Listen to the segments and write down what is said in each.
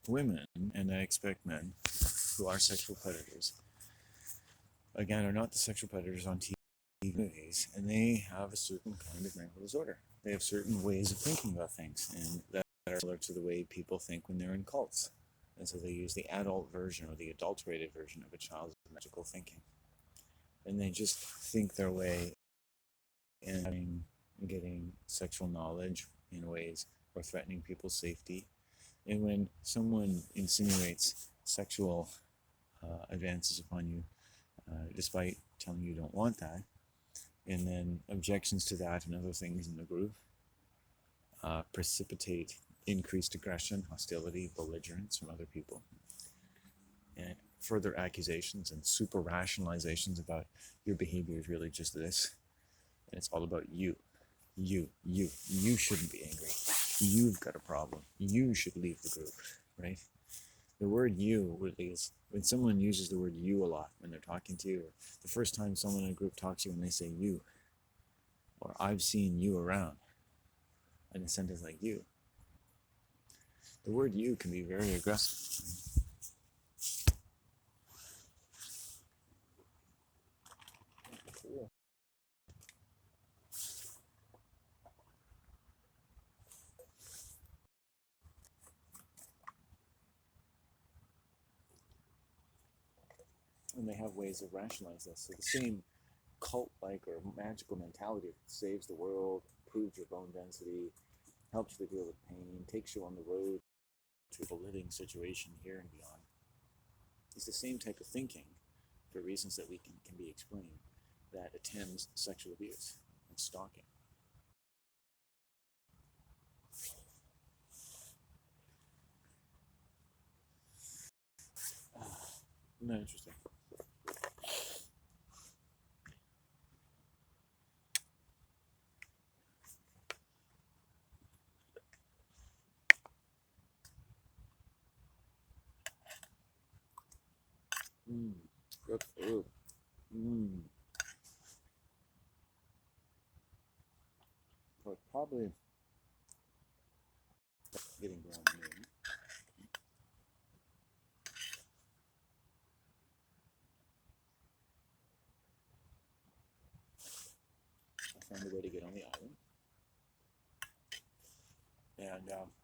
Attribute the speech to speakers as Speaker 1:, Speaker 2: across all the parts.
Speaker 1: women, and I expect men who are sexual predators, again, are not the sexual predators on TV movies, and they have a certain kind of mental disorder. They have certain ways of thinking about things, and that are similar to the way people think when they're in cults. And so they use the adult version or the adulterated version of a child's magical thinking. And they just think their way in getting sexual knowledge in ways or threatening people's safety. And when someone insinuates sexual advances upon you, despite telling you don't want that, and then objections to that and other things in the group precipitate increased aggression, hostility, belligerence from other people, and further accusations and super rationalizations about your behavior is really just this, and it's all about you. You shouldn't be angry. You've got a problem. You should leave the group, right? The word you really is, when someone uses the word you a lot when they're talking to you, or the first time someone in a group talks to you and they say you, or I've seen you around, in a sentence like you, the word you can be very aggressive. And they have ways of rationalizing this. So the same cult-like or magical mentality that saves the world, improves your bone density, helps you to deal with pain, takes you on the road to a living situation here and beyond, is the same type of thinking, for reasons that we can be explained, that attends sexual abuse and stalking. Isn't that interesting? Good food. But probably getting ground mean. I found a way to get on the island. And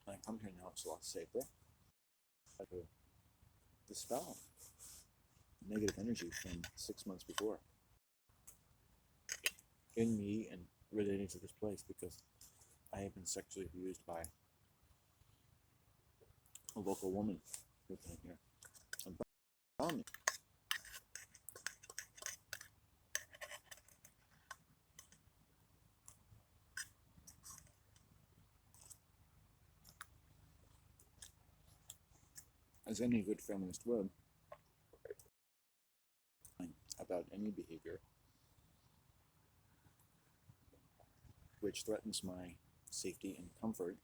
Speaker 1: I come here now, it's a lot safer. I could dispel negative energy from 6 months before in me and relating to this place, because I have been sexually abused by a local woman who came here and found me. As any good feminist would, about any behavior which threatens my safety and comfort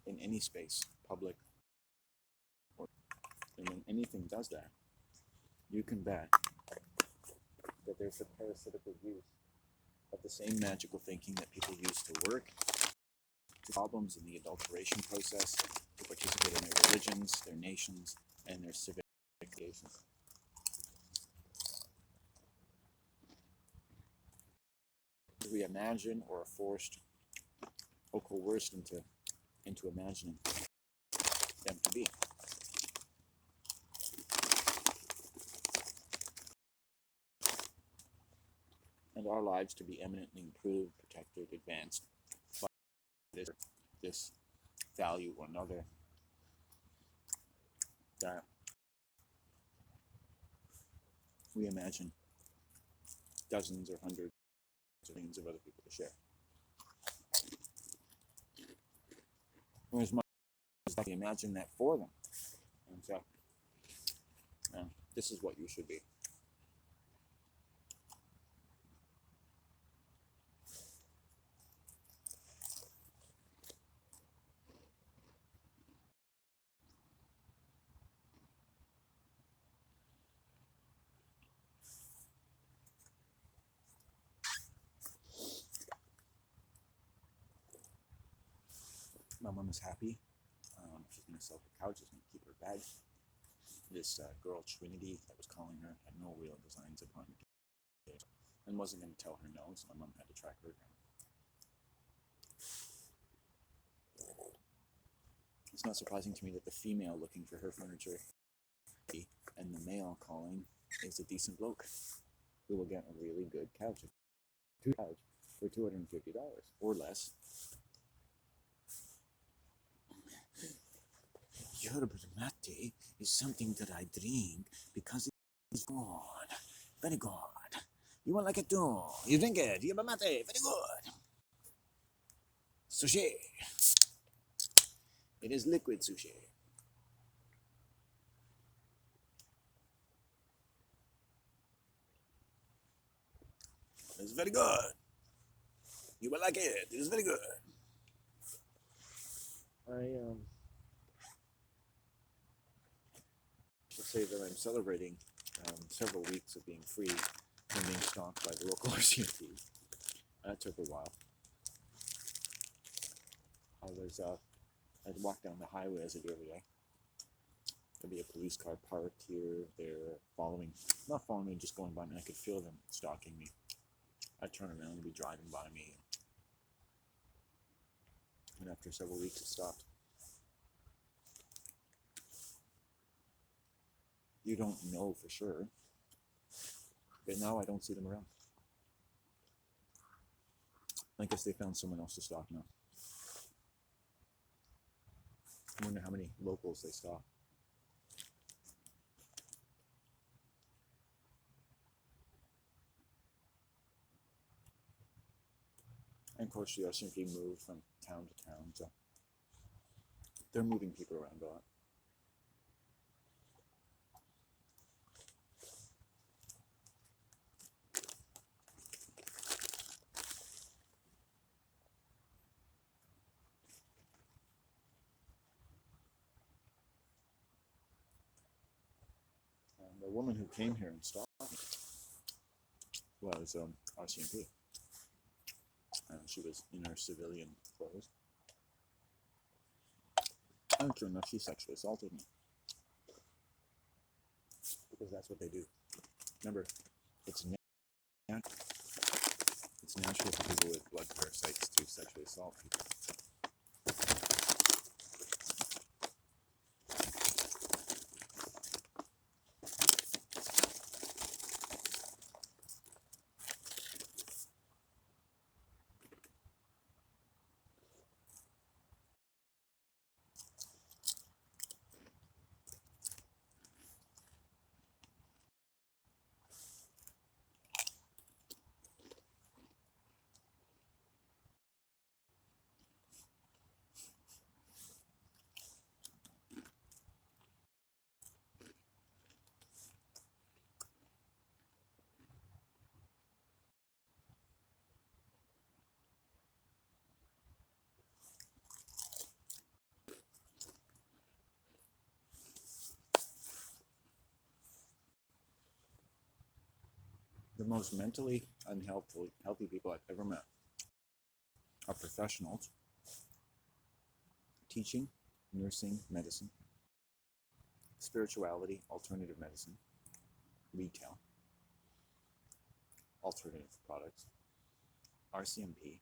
Speaker 1: in any space, public, and when anything does that, you can bet that there's a parasitical use of the same magical thinking that people use to work, to problems in the adulteration process, to participate in their religions, their nations, and their civic nations. We imagine or are forced or coerced into imagining them to be. And our lives to be eminently improved, protected, advanced by this value or another, that we imagine dozens or hundreds or millions of other people to share. Whereas much as I imagine that for them. And so, this is what you should be. My mom is happy. She's going to sell her couch. She's going to bag. This girl, Trinity, that was calling her, had no real designs upon it and wasn't going to tell her no, so my mom had to track her down. It's not surprising to me that the female looking for her furniture and the male calling is a decent bloke who will get a really good couch for $250 or less. Yerba mate is something that I drink because it's good. Very good. You won't like it too. You drink it. Yerba mate. Very good. Sushi. It is liquid sushi. It's very good. You will like it. It is very good. Let's say that I'm celebrating several weeks of being free from being stalked by the local RCMP. That took a while. I'd walk down the highway as I do every day. There'd be a police car parked here. They're not following me, just going by me. I could feel them stalking me. I'd turn around and be driving by me. And after several weeks, it stopped. You don't know for sure. But now I don't see them around. I guess they found someone else to stalk now. I wonder how many locals they stalk. And of course, the RCMP moved from town to town, so they're moving people around a lot. The woman who came here and stalked me was RCMP. She was in her civilian clothes. And sure enough, she sexually assaulted me. Because that's what they do. Remember, it's natural for people with blood parasites to sexually assault people. The most mentally healthy people I've ever met are professionals, teaching, nursing, medicine, spirituality, alternative medicine, retail, alternative products, RCMP,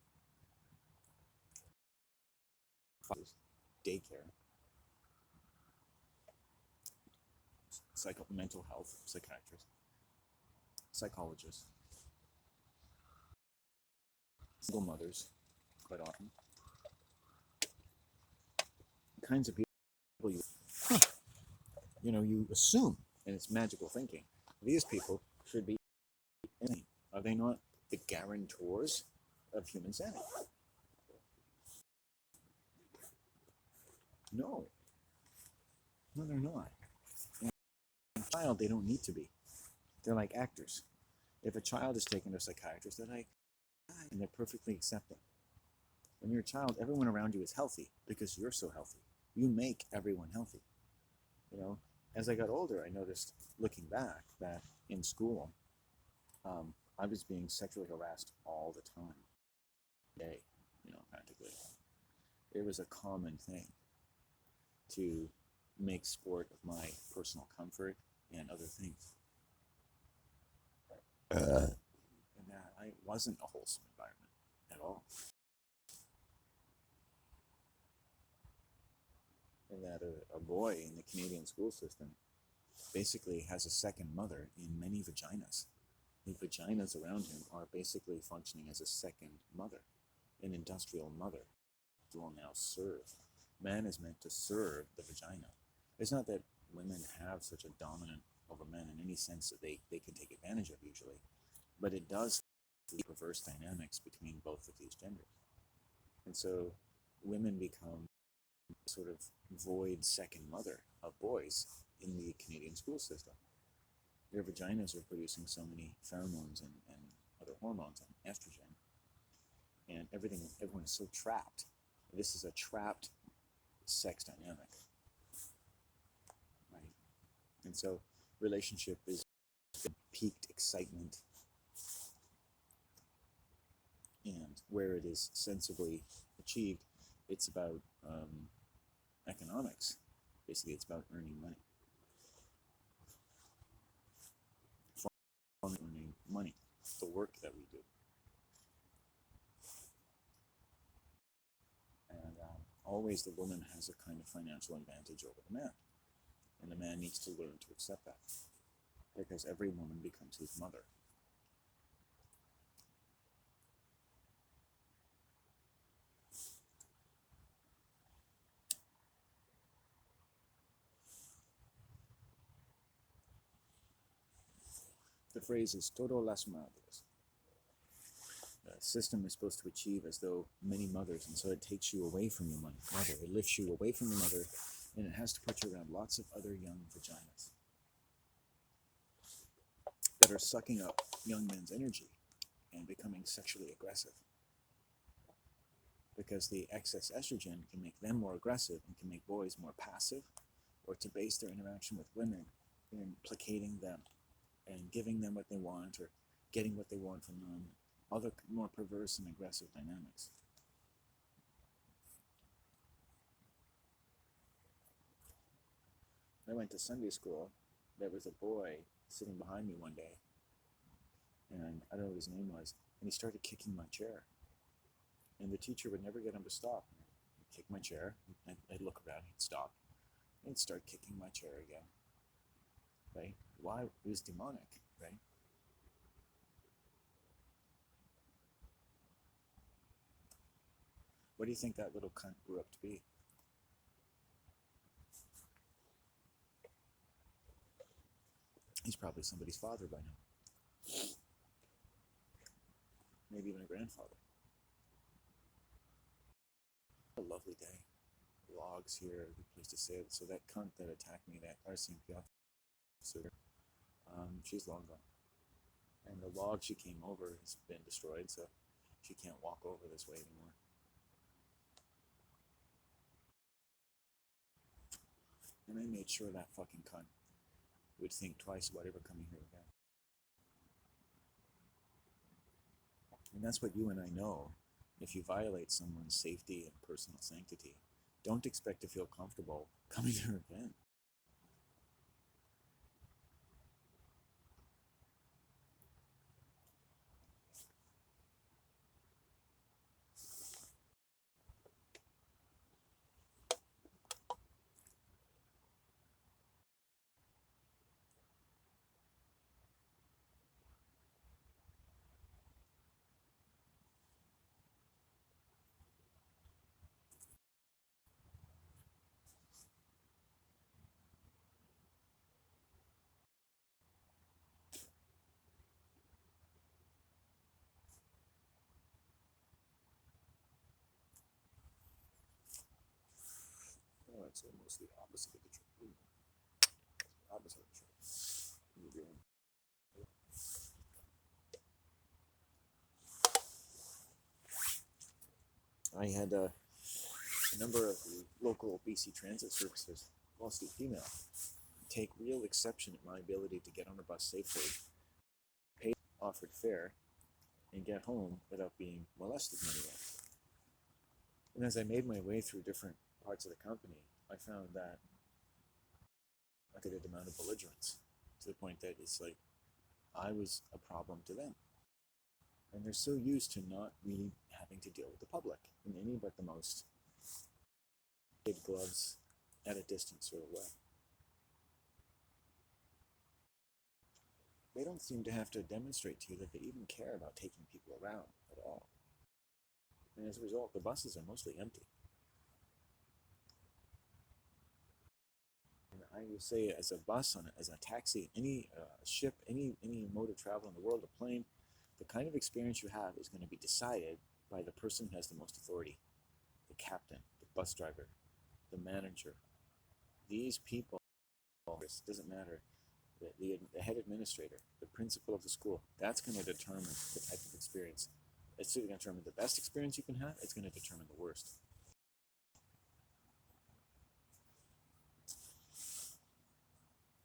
Speaker 1: daycare, mental health, psychiatrist, psychologists, single mothers, quite often. The kinds of people you assume, and it's magical thinking. These people should be insane. Are they not the guarantors of human sanity? No. No, they're not. And a child, they don't need to be. They're like actors. If a child is taken to a psychiatrist, they're like, and they're perfectly accepting. When you're a child, everyone around you is healthy because you're so healthy. You make everyone healthy. As I got older, I noticed, looking back, that in school, I was being sexually harassed all the time. Practically. It was a common thing to make sport of my personal comfort and other things. And that I wasn't a wholesome environment at all. And that a boy in the Canadian school system basically has a second mother in many vaginas. The vaginas around him are basically functioning as a second mother, an industrial mother who will now serve. Man is meant to serve the vagina. It's not that women have such a dominant over men in any sense that they can take advantage of usually, but it does lead to perverse dynamics between both of these genders. And so women become sort of void second mother of boys in the Canadian school system. Their vaginas are producing so many pheromones and other hormones and estrogen, and everyone is so trapped. This is a trapped sex dynamic, right? And so relationship is peaked excitement, and where it is sensibly achieved, it's about economics. Basically, it's about earning money. Earning money, the work that we do. And always the woman has a kind of financial advantage over the man. And the man needs to learn to accept that. Because every woman becomes his mother. The phrase is todo las madres. The system is supposed to achieve as though many mothers, and so it takes you away from your mother. It lifts you away from your mother, and it has to put you around lots of other young vaginas that are sucking up young men's energy and becoming sexually aggressive. Because the excess estrogen can make them more aggressive and can make boys more passive, or to base their interaction with women in placating them and giving them what they want or getting what they want from them. Other more perverse and aggressive dynamics. I went to Sunday school. There was a boy sitting behind me one day, and I don't know what his name was, and he started kicking my chair. And the teacher would never get him to stop. He'd kick my chair, I'd look around, he'd stop, and he'd start kicking my chair again. Right? Why? It was demonic, right? What do you think that little cunt grew up to be? He's probably somebody's father by now. Maybe even a grandfather. A lovely day. Logs here, a good place to sit. So that cunt that attacked me, that RCMP officer, she's long gone. And the log she came over has been destroyed, so she can't walk over this way anymore. And I made sure that fucking cunt would think twice about ever coming here again. And that's what you and I know. If you violate someone's safety and personal sanctity, don't expect to feel comfortable coming here again. Oh, it's almost the opposite of the truth. Opposite of the truth. I had a number of the local BC transit services, mostly female, take real exception at my ability to get on a bus safely, pay offered fare, and get home without being molested in any way. And as I made my way through different parts of the company, I found that Look at the amount of belligerence to the point that it's like I was a problem to them. And they're so used to not really having to deal with the public in any but the most kid gloves at a distance sort of way. They don't seem to have to demonstrate to you that they even care about taking people around at all. And as a result, the buses are mostly empty. And I would say, as a bus, as a taxi, any ship, any mode of travel in the world, a plane, the kind of experience you have is going to be decided by the person who has the most authority. The captain, the bus driver, the manager. These people, it doesn't matter. The head administrator, the principal of the school, that's going to determine the type of experience. It's going to determine the best experience you can have. It's going to determine the worst.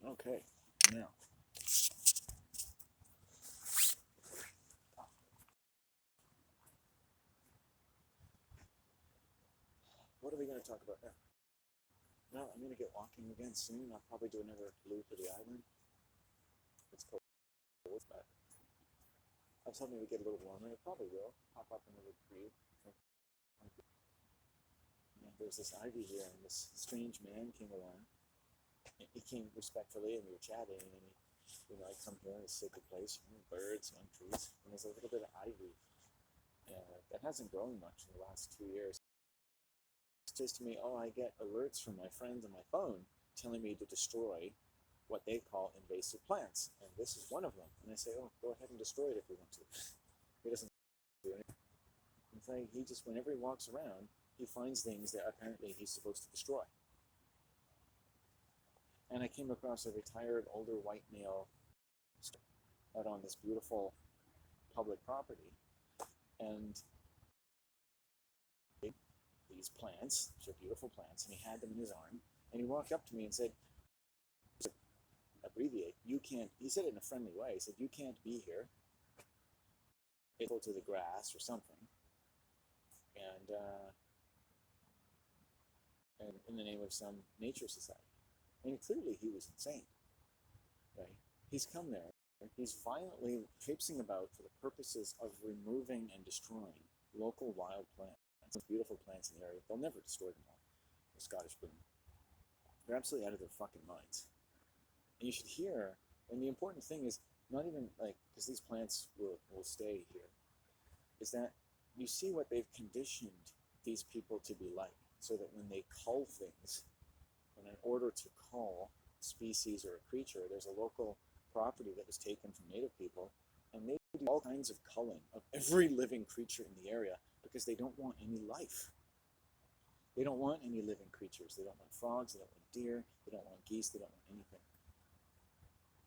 Speaker 1: Okay, now. What are we going to talk about now? Well, I'm going to get walking again soon. I'll probably do another loop of the island. It's cold, but I was hoping it would get a little warmer. It probably will. Pop up another tree. There's this ivy here, and this strange man came along. He came respectfully, and we were chatting, and I come here, it's a sacred place, birds, young trees, and there's a little bit of ivy that hasn't grown much in the last 2 years. It says to me, I get alerts from my friends on my phone telling me to destroy what they call invasive plants, and this is one of them. And I say, go ahead and destroy it if you want to. He doesn't do anything. It's like he just, whenever he walks around, he finds things that apparently he's supposed to destroy. And I came across a retired older white male out on this beautiful public property, and these plants, which are beautiful plants, and he had them in his arm, and he walked up to me and said, abbreviate, you can't, he said it in a friendly way, he said, you can't be here, go to the grass or something, and in the name of some nature society. I mean, clearly he was insane, right? He's come there, he's violently traipsing about for the purposes of removing and destroying local wild plants, some beautiful plants in the area. They'll never destroy them all, the Scottish broom. They're absolutely out of their fucking minds. And you should hear, and the important thing is, not even like, because these plants will stay here, is that you see what they've conditioned these people to be like, so that when they cull things, and in order to cull species or a creature, there's a local property that was taken from native people, and they do all kinds of culling of every living creature in the area because they don't want any life. They don't want any living creatures. They don't want frogs, they don't want deer, they don't want geese, they don't want anything.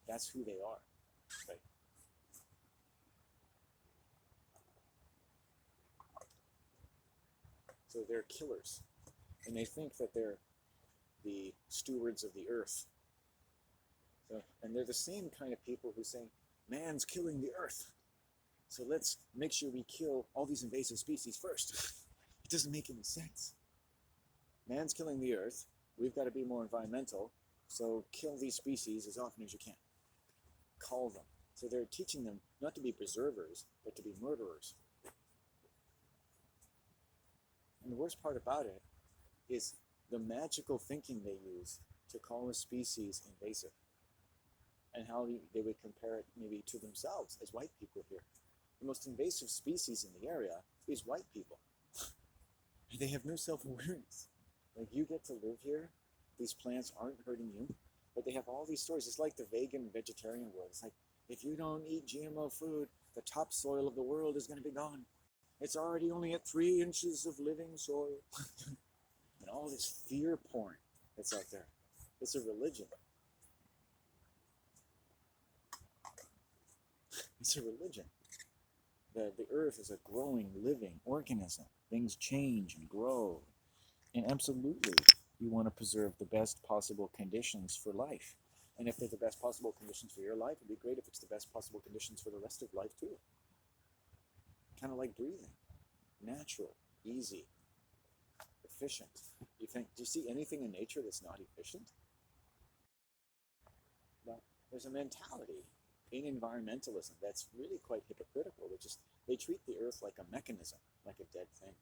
Speaker 1: That's who they are, right? So they're killers, and they think that they're the stewards of the earth. So, and they're the same kind of people who say, man's killing the earth, so let's make sure we kill all these invasive species first. It doesn't make any sense. Man's killing the earth, we've got to be more environmental, so kill these species as often as you can. Cull them. So they're teaching them not to be preservers, but to be murderers. And the worst part about it is the magical thinking they use to call a species invasive, and how they would compare it maybe to themselves as white people here. The most invasive species in the area is white people. They have no self-awareness. Like, you get to live here, these plants aren't hurting you, but they have all these stories. It's like the vegan vegetarian world. It's like, if you don't eat GMO food, the topsoil of the world is going to be gone. It's already only at 3 inches of living soil. And all this fear porn that's out there. It's a religion. It's a religion. The earth is a growing, living organism. Things change and grow. And absolutely, you want to preserve the best possible conditions for life. And if they're the best possible conditions for your life, it'd be great if it's the best possible conditions for the rest of life too. Kind of like breathing. Natural, easy, efficient. Do you see anything in nature that's not efficient? Well, there's a mentality in environmentalism that's really quite hypocritical, which is they treat the earth like a mechanism, like a dead thing.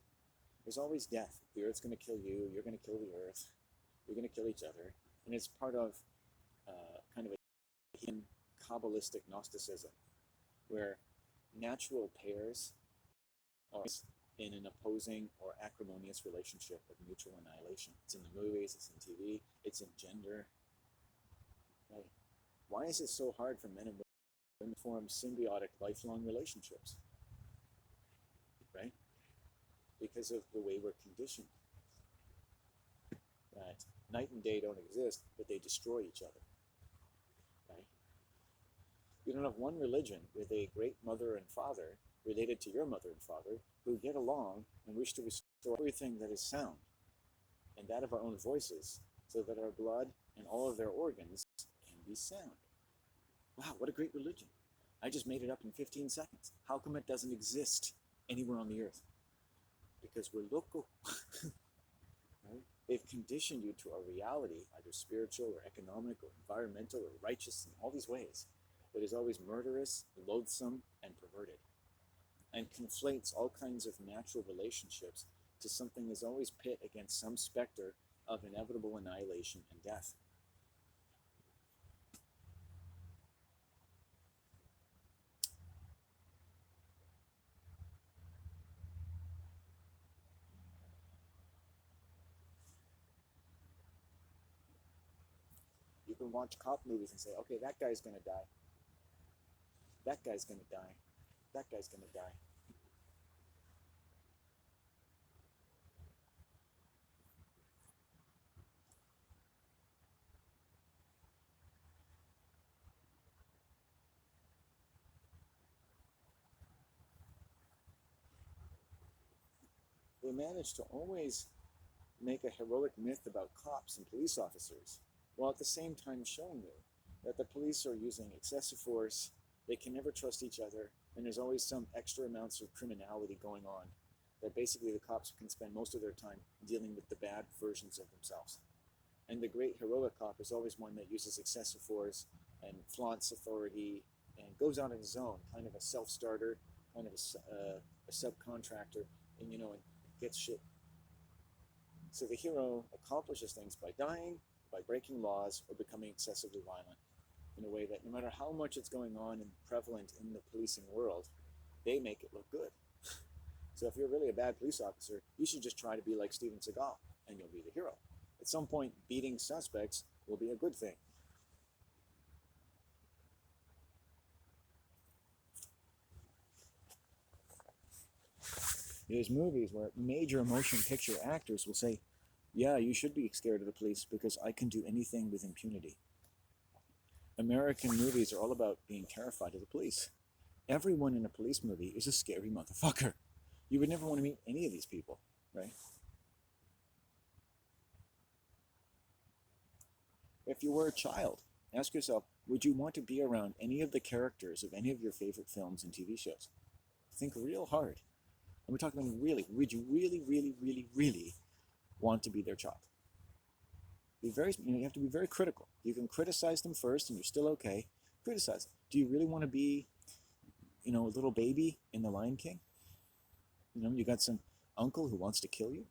Speaker 1: There's always death. The earth's going to kill you, you're going to kill the earth, you're going to kill each other. And it's part of kind of a Kabbalistic Gnosticism, where natural pairs are in an opposing or acrimonious relationship of mutual annihilation. It's in the movies, it's in TV, it's in gender. Right? Why is it so hard for men and women to form symbiotic, lifelong relationships? Right? Because of the way we're conditioned. That night and day don't exist, but they destroy each other. Right? You don't have one religion with a great mother and father related to your mother and father who get along and wish to restore everything that is sound and that of our own voices so that our blood and all of their organs can be sound. Wow, what a great religion. I just made it up in 15 seconds. How come it doesn't exist anywhere on the earth? Because we're local. Right? They've conditioned you to a reality, either spiritual or economic or environmental or righteous in all these ways, that is always murderous, loathsome, and perverted, and conflates all kinds of natural relationships to something that's always pit against some specter of inevitable annihilation and death. You can watch cop movies and say, okay, that guy's going to die. That guy's going to die. That guy's going to die. They manage to always make a heroic myth about cops and police officers, while at the same time showing you that the police are using excessive force, they can never trust each other, and there's always some extra amounts of criminality going on, that basically the cops can spend most of their time dealing with the bad versions of themselves. And the great heroic cop is always one that uses excessive force and flaunts authority and goes out on his own, kind of a self-starter, kind of a subcontractor, and and gets shit. So the hero accomplishes things by dying, by breaking laws, or becoming excessively violent in a way that no matter how much it's going on and prevalent in the policing world, they make it look good. So if you're really a bad police officer, you should just try to be like Steven Seagal, and you'll be the hero. At some point, beating suspects will be a good thing. There's movies where major motion picture actors will say, yeah, you should be scared of the police because I can do anything with impunity. American movies are all about being terrified of the police. Everyone in a police movie is a scary motherfucker. You would never want to meet any of these people, right? If you were a child, ask yourself, would you want to be around any of the characters of any of your favorite films and TV shows? Think real hard. And we're talking about really, would you really, really, really, really want to be their child? Be very, you have to be very critical. You can criticize them first and you're still okay. Criticize them. Do you really want to be, a little baby in The Lion King? You got some uncle who wants to kill you?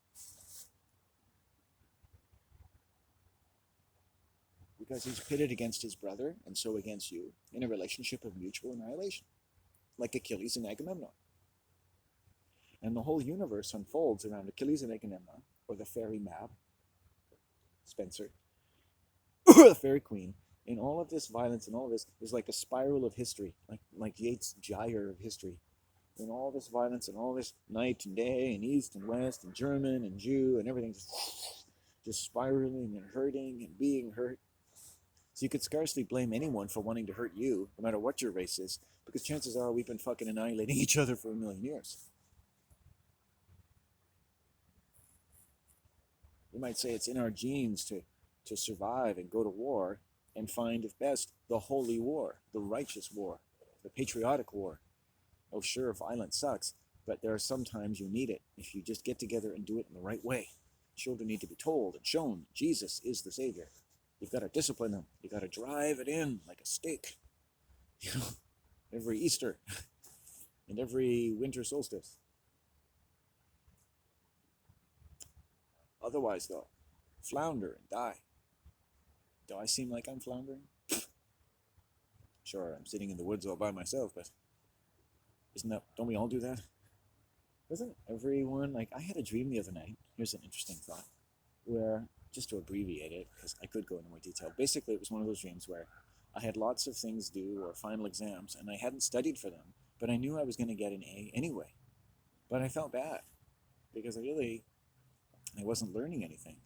Speaker 1: Because he's pitted against his brother and so against you in a relationship of mutual annihilation, like Achilles and Agamemnon. And the whole universe unfolds around Achilles and Agamemnon, or the fairy Mab, Spencer, or the fairy queen. And all of this violence and all of this is like a spiral of history, like Yeats' gyre of history. And all this violence and all this night and day and east and west and German and Jew and everything just spiraling and hurting and being hurt. So you could scarcely blame anyone for wanting to hurt you, no matter what your race is, because chances are we've been fucking annihilating each other for 1,000,000 years. You might say it's in our genes to survive and go to war and find, if best, the holy war, the righteous war, the patriotic war. Oh, sure, violence sucks, but there are some times you need it if you just get together and do it in the right way. Children need to be told and shown Jesus is the Savior. You've got to discipline them. You got to drive it in like a stake, you know, every Easter and every winter solstice. Otherwise, though, flounder and die. Do I seem like I'm floundering? Sure, I'm sitting in the woods all by myself, but isn't that, don't we all do that? Doesn't everyone, like, I had a dream the other night. Here's an interesting thought, where, just to abbreviate it, because I could go into more detail, basically it was one of those dreams where I had lots of things due or final exams, and I hadn't studied for them, but I knew I was going to get an A anyway. But I felt bad, because I wasn't learning anything.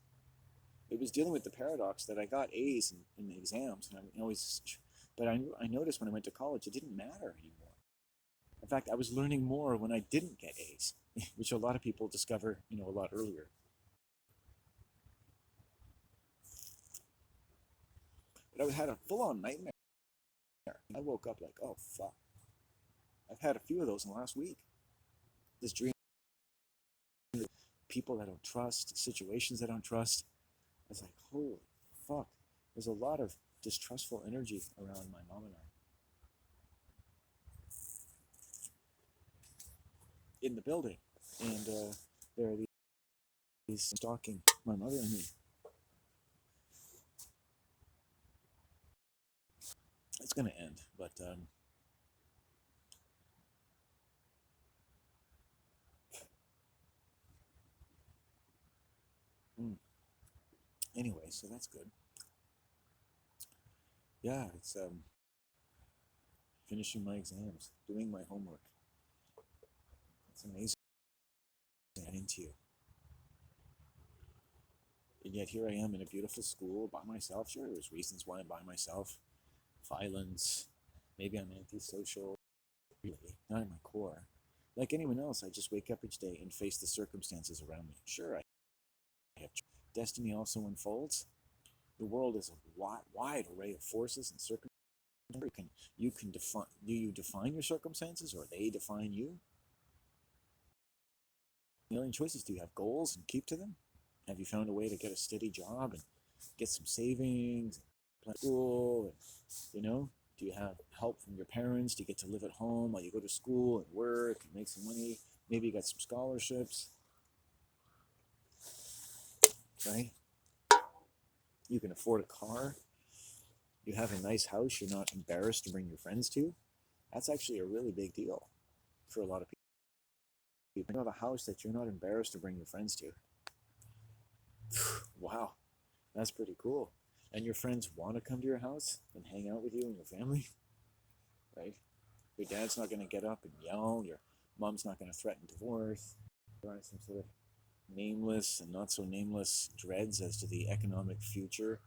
Speaker 1: It was dealing with the paradox that I got A's in the exams, and I always, but I noticed when I went to college, it didn't matter anymore. In fact, I was learning more when I didn't get A's, which a lot of people discover, a lot earlier. But I had a full-on nightmare. I woke up like, oh fuck. I've had a few of those in the last week. This dream, people I don't trust, situations I don't trust. I was like, holy fuck. There's a lot of distrustful energy around my mom and I. In the building. And there are these stalking my mother and me. It's going to end, but anyway, so that's good. Yeah, it's finishing my exams, doing my homework. It's amazing getting into you. And yet here I am in a beautiful school by myself. Sure, there's reasons why I'm by myself. Violence, maybe I'm antisocial. Really, not in my core. Like anyone else, I just wake up each day and face the circumstances around me. Sure, I have destiny also unfolds. The world is a wide array of forces and circumstances. You can define. Do you define your circumstances, or they define you? A million choices. Do you have goals and keep to them? Have you found a way to get a steady job and get some savings, plan school, and, do you have help from your parents? Do you get to live at home while you go to school and work and make some money? Maybe you got some scholarships, right? You can afford a car. You have a nice house you're not embarrassed to bring your friends to. That's actually a really big deal for a lot of people. You have a house that you're not embarrassed to bring your friends to. Wow, that's pretty cool. And your friends want to come to your house and hang out with you and your family, right? Your dad's not going to get up and yell. Your mom's not going to threaten divorce. There are some sort of nameless and not so nameless dreads as to the economic future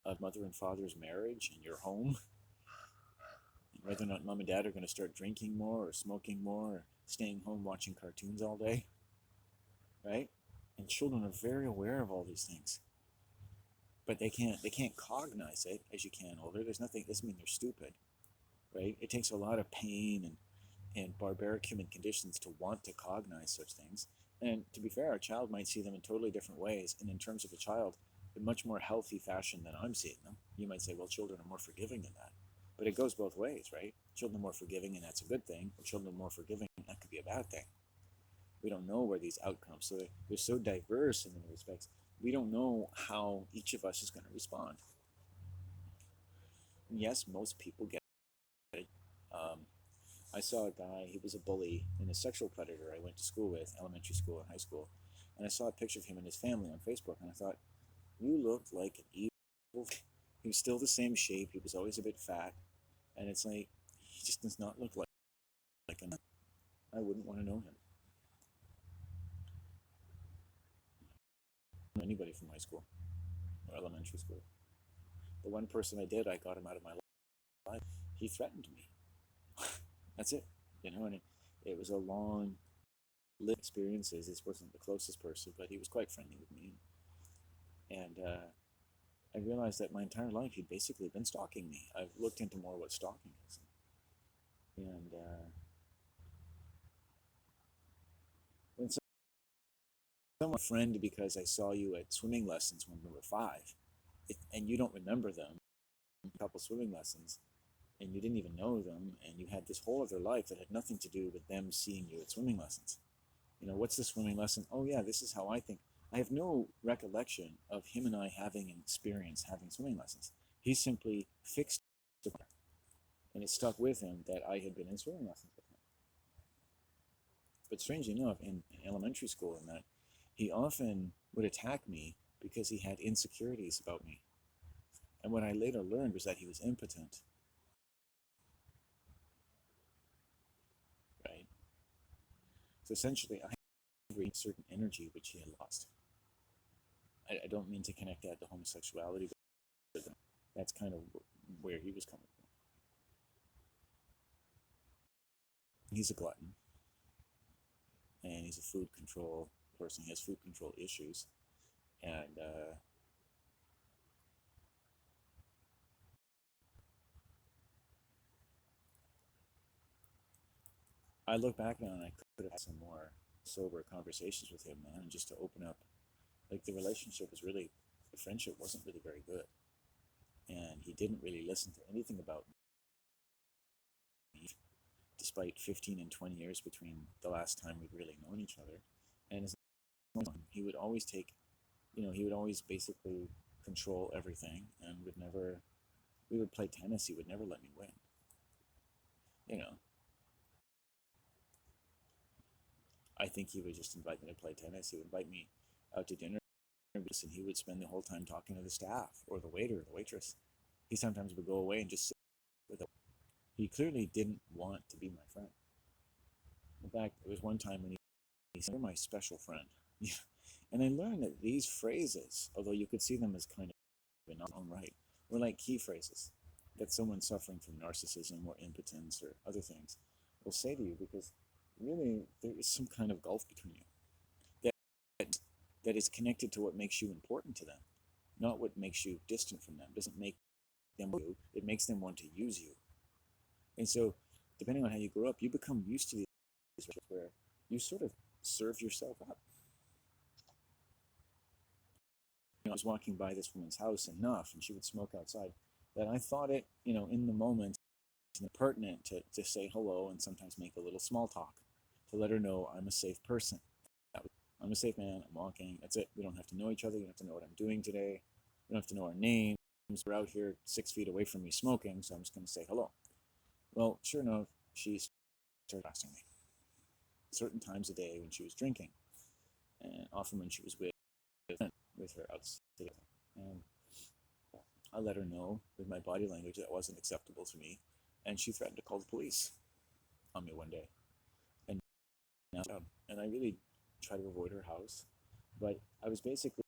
Speaker 1: of mother and father's marriage and your home. And whether or not mom and dad are going to start drinking more or smoking more or staying home watching cartoons all day, right? And children are very aware of all these things, but they can't cognize it as you can older. There's nothing, doesn't mean they're stupid, right? It takes a lot of pain and barbaric human conditions to want to cognize such things. And to be fair, a child might see them in totally different ways, and in terms of a child, in much more healthy fashion than I'm seeing them. You might say, well, children are more forgiving than that. But it goes both ways, right? Children are more forgiving, and that's a good thing. Or children are more forgiving, and that could be a bad thing. We don't know where these outcomes, so they're so diverse in many respects. We don't know how each of us is going to respond. And yes, most people get it. I saw a guy, he was a bully and a sexual predator I went to school with, elementary school and high school. And I saw a picture of him and his family on Facebook, and I thought, you look like an evil. He was still the same shape, he was always a bit fat, and it's like, he just does not look like him. I wouldn't want to know him. Anybody from high school or elementary school. The one person I did, I got him out of my life. He threatened me. That's it. And it was a long lived experiences. This wasn't the closest person, but he was quite friendly with me. And I realized that my entire life he'd basically been stalking me. I've looked into more what stalking is. And when someone friend because I saw you at swimming lessons when we were 5, and you don't remember them, a couple swimming lessons, and you didn't even know them, and you had this whole other life that had nothing to do with them seeing you at swimming lessons. What's the swimming lesson? Oh yeah, this is how I think. I have no recollection of him and I having an experience having swimming lessons. He simply fixed it, and it stuck with him that I had been in swimming lessons with him. But strangely enough, in elementary school and that, he often would attack me because he had insecurities about me. And what I later learned was that he was impotent, right? So essentially, I had a certain energy which he had lost. I don't mean to connect that to homosexuality, but that's kind of where he was coming from. He's a glutton, and he's a food control person. He has food control issues, and I look back now and I could have had some more sober conversations with him, man, and just to open up. Like the relationship was really, the friendship wasn't really very good, and he didn't really listen to anything about me, despite 15 and 20 years between the last time we'd really known each other. And as he would always take, he would always basically control everything and would never. We would play tennis. He would never let me win. You know, I think he would just invite me to play tennis. He would invite me out to dinner, and he would spend the whole time talking to the staff or the waiter or the waitress. He sometimes would go away and just sit with them. He clearly didn't want to be my friend. In fact, there was one time when he said, "You're my special friend." And I learned that these phrases, although you could see them as kind of in their own right, were like key phrases that someone suffering from narcissism or impotence or other things will say to you, because really there is some kind of gulf between you that is connected to what makes you important to them, not what makes you distant from them. It doesn't make them you, it makes them want to use you. And so, depending on how you grow up, you become used to these where you sort of serve yourself up. I was walking by this woman's house enough, and she would smoke outside, that I thought it, in the moment, pertinent to say hello and sometimes make a little small talk to let her know I'm a safe person. I'm a safe man. I'm walking. That's it. We don't have to know each other. You don't have to know what I'm doing today. We don't have to know our names. We're out here 6 feet away from me smoking, so I'm just going to say hello. Well, sure enough, she started asking me certain times a day when she was drinking, and often when she was with her outside. And I let her know with my body language that wasn't acceptable to me, and she threatened to call the police on me one day. And I really tried to avoid her house, but I was basically